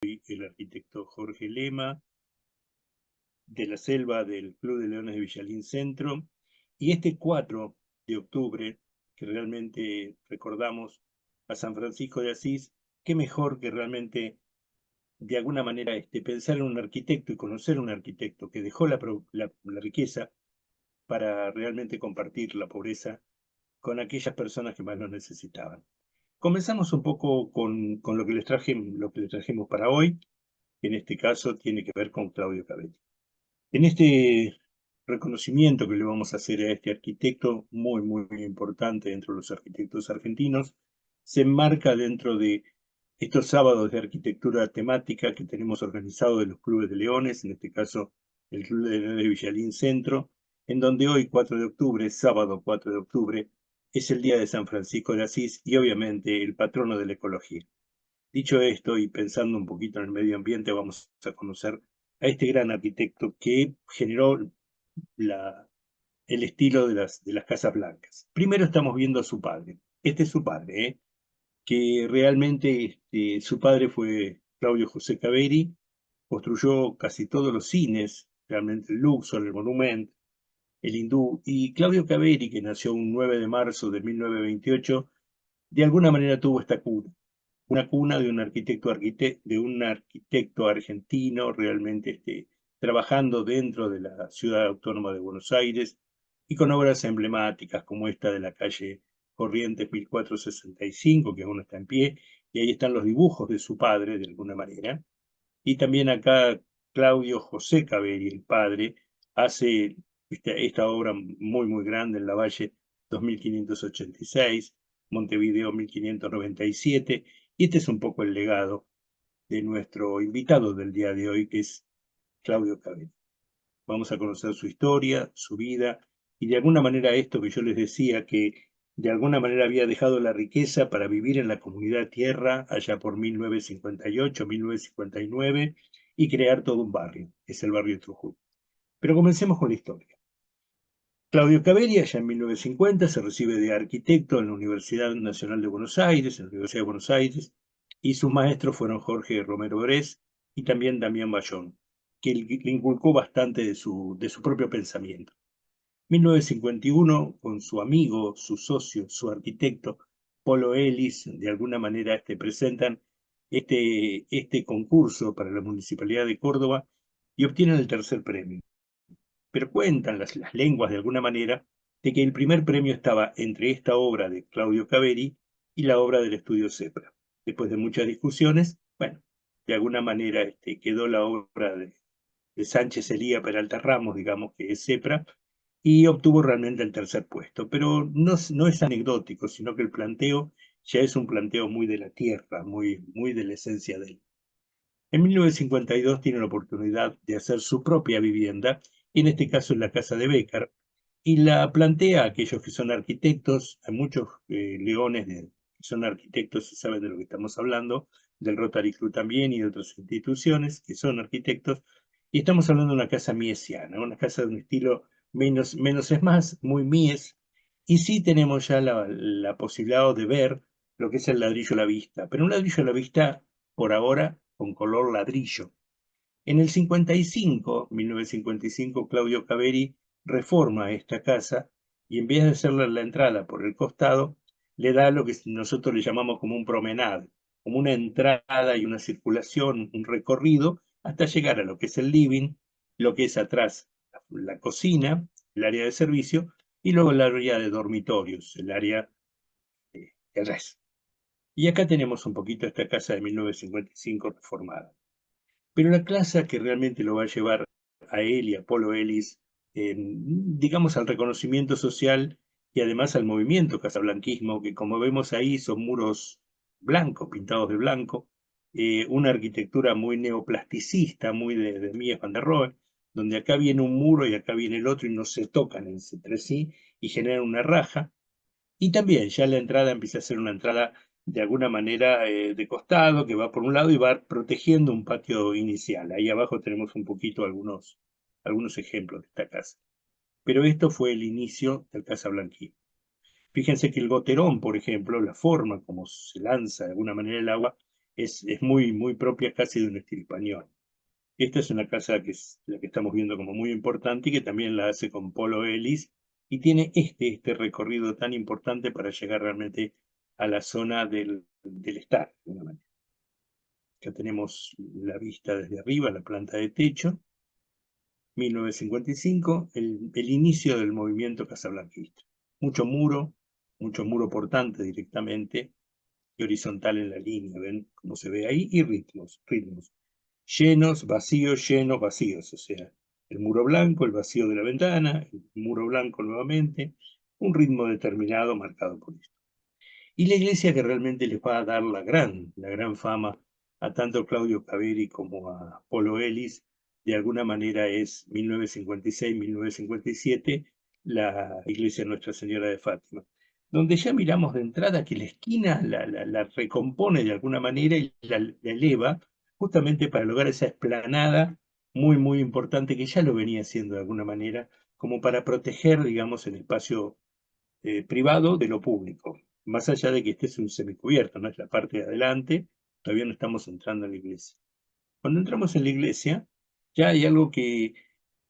el arquitecto Jorge Lema, de la Selva del Club de Leones de Villalín Centro, y este 4 de octubre, que realmente recordamos a San Francisco de Asís, qué mejor que realmente, de alguna manera, pensar en un arquitecto y conocer un arquitecto que dejó la riqueza para realmente compartir la pobreza con aquellas personas que más lo necesitaban. Comenzamos un poco con lo que les trajimos para hoy, que en este caso tiene que ver con Claudio Cavelli. En este reconocimiento que le vamos a hacer a este arquitecto, muy importante dentro de los arquitectos argentinos, se enmarca dentro de estos sábados de arquitectura temática que tenemos organizados de los clubes de leones, en este caso el Club de Leones de Villalín Centro, en donde hoy, 4 de octubre, sábado 4 de octubre, es el día de San Francisco de Asís y obviamente el patrono de la ecología. Dicho esto, y pensando un poquito en el medio ambiente, vamos a conocer a este gran arquitecto que generó el estilo de las Casas Blancas. Primero estamos viendo a su padre. Este es su padre, que realmente su padre fue Claudio José Caveri, construyó casi todos los cines, realmente el Luxor, el Monument, el Hindú, y Claudio Caveri, que nació un 9 de marzo de 1928, de alguna manera tuvo esta cuna, una cuna de un arquitecto argentino realmente trabajando dentro de la ciudad autónoma de Buenos Aires y con obras emblemáticas como esta de la calle Corrientes 1465, que aún está en pie, y ahí están los dibujos de su padre, de alguna manera. Y también acá Claudio José Caveri, el padre, hace esta obra muy grande en la Valle 2586, Montevideo 1597, y este es un poco el legado de nuestro invitado del día de hoy, que es Claudio Caveri. Vamos a conocer su historia, su vida, y de alguna manera esto que yo les decía, que de alguna manera había dejado la riqueza para vivir en la comunidad tierra allá por 1958, 1959, y crear todo un barrio, que es el barrio Trujillo. Pero comencemos con la historia. Claudio Caveri, allá en 1950, se recibe de arquitecto en la Universidad Nacional de Buenos Aires, en la Universidad de Buenos Aires, y sus maestros fueron Jorge Romero Brés y también Damián Bayón, que le inculcó bastante de su propio pensamiento. 1951, con su amigo, su socio, su arquitecto, Polo Ellis, de alguna manera presentan este concurso para la Municipalidad de Córdoba y obtienen el tercer premio. Pero cuentan las lenguas de alguna manera de que el primer premio estaba entre esta obra de Claudio Caveri y la obra del estudio Cepra. Después de muchas discusiones, bueno, de alguna manera quedó la obra de Sánchez Elía Peralta Ramos, digamos que es Cepra, y obtuvo realmente el tercer puesto. Pero no es anecdótico, sino que el planteo ya es un planteo muy de la tierra, muy de la esencia de él. En 1952 tiene la oportunidad de hacer su propia vivienda, y en este caso es la casa de Béccar, y la plantea a aquellos que son arquitectos, a muchos leones que son arquitectos y saben de lo que estamos hablando, del Rotary Club también y de otras instituciones que son arquitectos, y estamos hablando de una casa miesiana, una casa de un estilo menos es más, muy mies, y sí tenemos ya la posibilidad de ver lo que es el ladrillo a la vista, pero un ladrillo a la vista por ahora con color ladrillo. En el 1955, Claudio Caveri reforma esta casa y en vez de hacerle la entrada por el costado, le da lo que nosotros le llamamos como un promenade, como una entrada y una circulación, un recorrido, hasta llegar a lo que es el living, lo que es atrás la cocina, el área de servicio, y luego el área de dormitorios, el área del resto. Y acá tenemos un poquito esta casa de 1955 reformada. Pero la clase que realmente lo va a llevar a él y a Polo Ellis, digamos, al reconocimiento social y además al movimiento casablanquismo, que como vemos ahí son muros blancos, pintados de blanco, una arquitectura muy neoplasticista, muy de Mies van der Rohe, donde acá viene un muro y acá viene el otro y no se tocan entre sí y generan una raja. Y también ya la entrada empieza a ser una entrada de alguna manera de costado, que va por un lado y va protegiendo un patio inicial. Ahí abajo tenemos un poquito algunos ejemplos de esta casa. Pero esto fue el inicio del Casablanquí. Fíjense que el goterón, por ejemplo, la forma como se lanza de alguna manera el agua, es muy, muy propia casi de un estilo español. Esta es una casa que es la que estamos viendo como muy importante y que también la hace con Polo Ellis y tiene este recorrido tan importante para llegar realmente a la zona del estar, de alguna manera. Acá tenemos la vista desde arriba, la planta de techo, 1955, el inicio del movimiento casablanquista. Mucho muro portante directamente y horizontal en la línea, ¿ven cómo se ve ahí? Y ritmos. Llenos, vacíos, o sea, el muro blanco, el vacío de la ventana, el muro blanco nuevamente, un ritmo determinado marcado por esto. Y la iglesia que realmente les va a dar la gran fama a tanto Claudio Caveri como a Polo Ellis, de alguna manera es 1956-1957, la iglesia Nuestra Señora de Fátima, donde ya miramos de entrada que la esquina la recompone de alguna manera y la eleva justamente para lograr esa explanada muy, muy importante que ya lo venía haciendo de alguna manera, como para proteger, digamos, el espacio privado de lo público, más allá de que este es un semicubierto, no es la parte de adelante, todavía no estamos entrando en la iglesia. Cuando entramos en la iglesia, ya hay algo que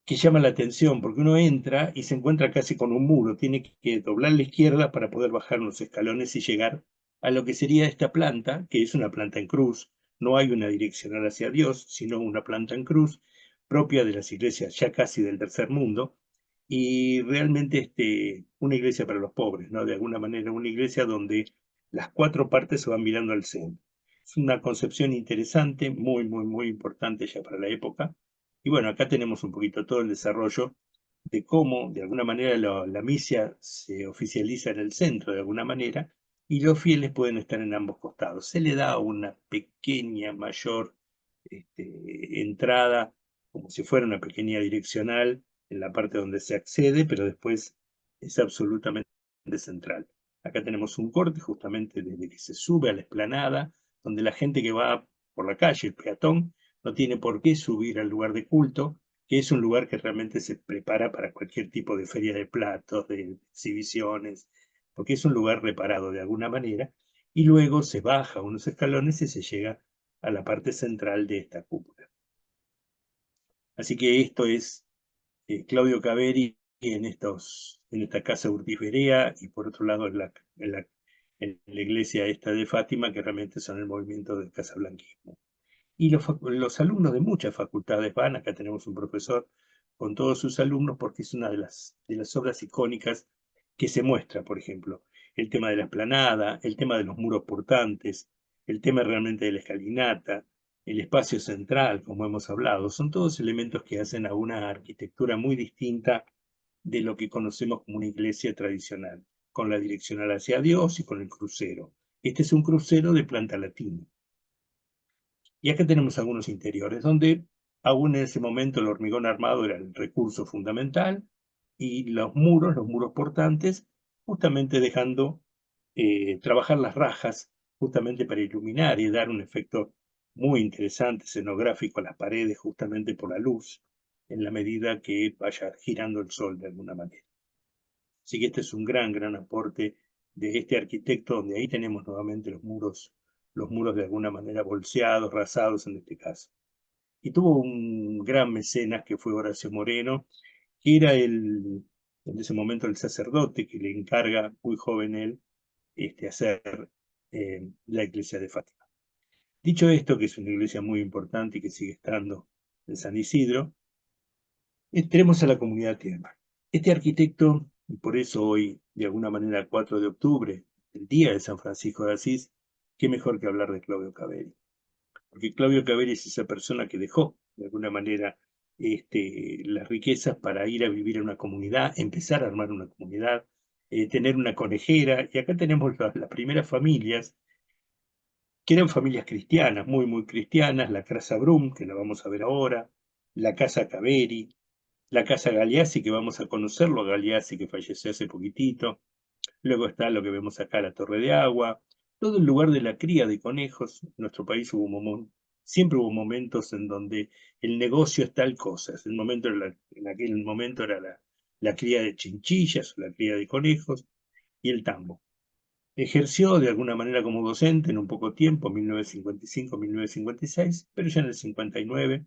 llama la atención, porque uno entra y se encuentra casi con un muro, tiene que doblar a la izquierda para poder bajar unos escalones y llegar a lo que sería esta planta, que es una planta en cruz. No hay una direccional hacia Dios, sino una planta en cruz, propia de las iglesias ya casi del tercer mundo, y realmente una iglesia para los pobres, ¿no? De alguna manera, una iglesia donde las cuatro partes se van mirando al centro. Es una concepción interesante, muy, muy, muy importante ya para la época. Y bueno, acá tenemos un poquito todo el desarrollo de cómo, de alguna manera, la misia se oficializa en el centro, de alguna manera, y los fieles pueden estar en ambos costados. Se le da una pequeña, mayor entrada, como si fuera una pequeña direccional en la parte donde se accede, pero después es absolutamente central. Acá tenemos un corte justamente desde que se sube a la explanada, donde la gente que va por la calle, el peatón, no tiene por qué subir al lugar de culto, que es un lugar que realmente se prepara para cualquier tipo de feria de platos, de exhibiciones, porque es un lugar reparado de alguna manera, y luego se baja unos escalones y se llega a la parte central de esta cúpula. Así que esto es Claudio Caveri en esta casa urtiferea y por otro lado en la iglesia esta de Fátima, que realmente son el movimiento del casablanquismo. Y los alumnos de muchas facultades van, acá tenemos un profesor con todos sus alumnos, porque es una de las obras icónicas que se muestra, por ejemplo, el tema de la explanada, el tema de los muros portantes, el tema realmente de la escalinata, el espacio central, como hemos hablado, son todos elementos que hacen a una arquitectura muy distinta de lo que conocemos como una iglesia tradicional, con la direccional hacia Dios y con el crucero. Este es un crucero de planta latina. Y acá tenemos algunos interiores, donde aún en ese momento el hormigón armado era el recurso fundamental y los muros portantes, justamente dejando trabajar las rajas, justamente para iluminar y dar un efecto muy interesante, escenográfico a las paredes, justamente por la luz, en la medida que vaya girando el sol de alguna manera. Así que este es un gran, gran aporte de este arquitecto, donde ahí tenemos nuevamente los muros de alguna manera bolseados, rasados en este caso. Y tuvo un gran mecenas que fue Horacio Moreno, que era en ese momento el sacerdote que le encarga, muy joven él, hacer la iglesia de Fátima. Dicho esto, que es una iglesia muy importante y que sigue estando en San Isidro, entremos a la comunidad tierra. Este arquitecto, y por eso hoy, de alguna manera, 4 de octubre, el día de San Francisco de Asís, qué mejor que hablar de Claudio Caveri. Porque Claudio Caveri es esa persona que dejó, de alguna manera, las riquezas para ir a vivir en una comunidad, empezar a armar una comunidad, tener una conejera. Y acá tenemos las primeras familias, que eran familias cristianas, muy, muy cristianas, la Casa Brum, que la vamos a ver ahora, la Casa Caveri, la Casa Galeazzi, que vamos a conocerlo, Galeazzi, que falleció hace poquitito. Luego está lo que vemos acá, la Torre de Agua, todo el lugar de la cría de conejos. En nuestro país siempre hubo momentos en donde el negocio es tal cosa. En aquel momento era la cría de chinchillas, la cría de conejos y el tambo. Ejerció de alguna manera como docente en un poco tiempo, 1955-1956, pero ya en el 59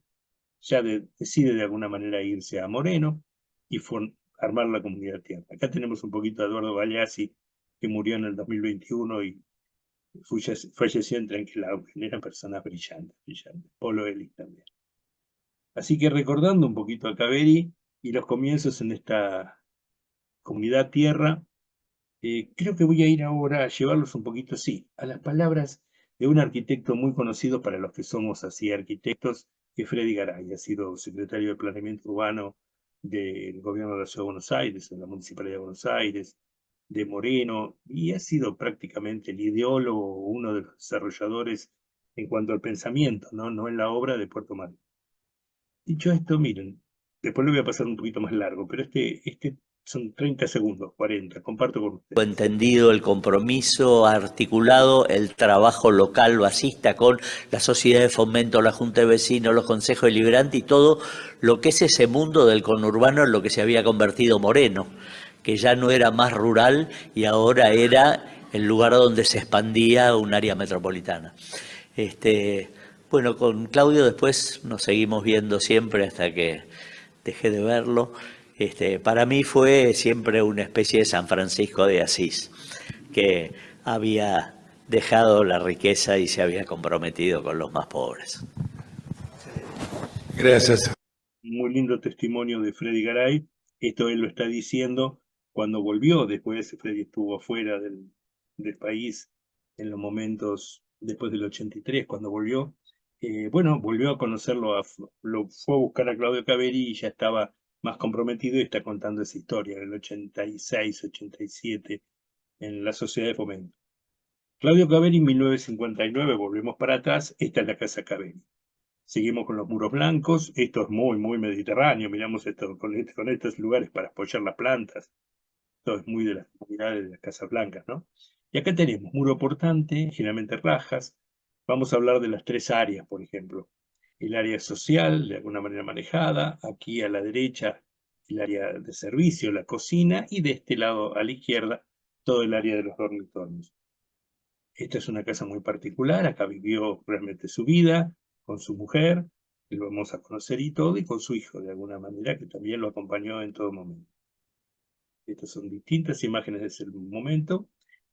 ya decide de alguna manera irse a Moreno y armar la Comunidad Tierra. Acá tenemos un poquito a Eduardo Galeazzi, que murió en el 2021 y falleció en Tranquilauquen. Eran personas brillantes, brillantes. Polo Elis también. Así que recordando un poquito a Caveri y los comienzos en esta Comunidad Tierra, creo que voy a ir ahora a llevarlos un poquito, sí, a las palabras de un arquitecto muy conocido para los que somos así arquitectos, que es Freddy Garay. Ha sido secretario de Planeamiento Urbano del Gobierno de la Ciudad de Buenos Aires, de la Municipalidad de Buenos Aires, de Moreno, y ha sido prácticamente el ideólogo, uno de los desarrolladores en cuanto al pensamiento, no en la obra de Puerto Madryn. Dicho esto, miren, después lo voy a pasar un poquito más largo, pero este son 30 segundos, 40, comparto con ustedes. Entendido el compromiso articulado, el trabajo local basista con la sociedad de fomento, la junta de vecinos, los consejos deliberantes y todo lo que es ese mundo del conurbano en lo que se había convertido Moreno, que ya no era más rural y ahora era el lugar donde se expandía un área metropolitana. Bueno, con Claudio después nos seguimos viendo siempre hasta que dejé de verlo. Para mí fue siempre una especie de San Francisco de Asís, que había dejado la riqueza y se había comprometido con los más pobres. Gracias. Muy lindo testimonio de Freddy Garay. Esto él lo está diciendo cuando volvió. Después Freddy estuvo afuera del país en los momentos después del 83, cuando volvió. Bueno, volvió a conocerlo, lo fue a buscar a Claudio Caveri y ya estaba más comprometido y está contando esa historia en el 86, 87, en la Sociedad de Fomento. Claudio Caveri, 1959, volvemos para atrás, esta es la Casa Caveri. Seguimos con los muros blancos, esto es muy mediterráneo, miramos esto con estos lugares para apoyar las plantas, esto es muy de las comunidades de las Casas Blancas, ¿no? Y acá tenemos muro portante, generalmente rajas. Vamos a hablar de las tres áreas, por ejemplo. El área social, de alguna manera manejada, aquí a la derecha el área de servicio, la cocina, y de este lado a la izquierda todo el área de los dormitorios. Esta es una casa muy particular, acá vivió realmente su vida con su mujer, que lo vamos a conocer y todo, y con su hijo de alguna manera, que también lo acompañó en todo momento. Estas son distintas imágenes de ese momento.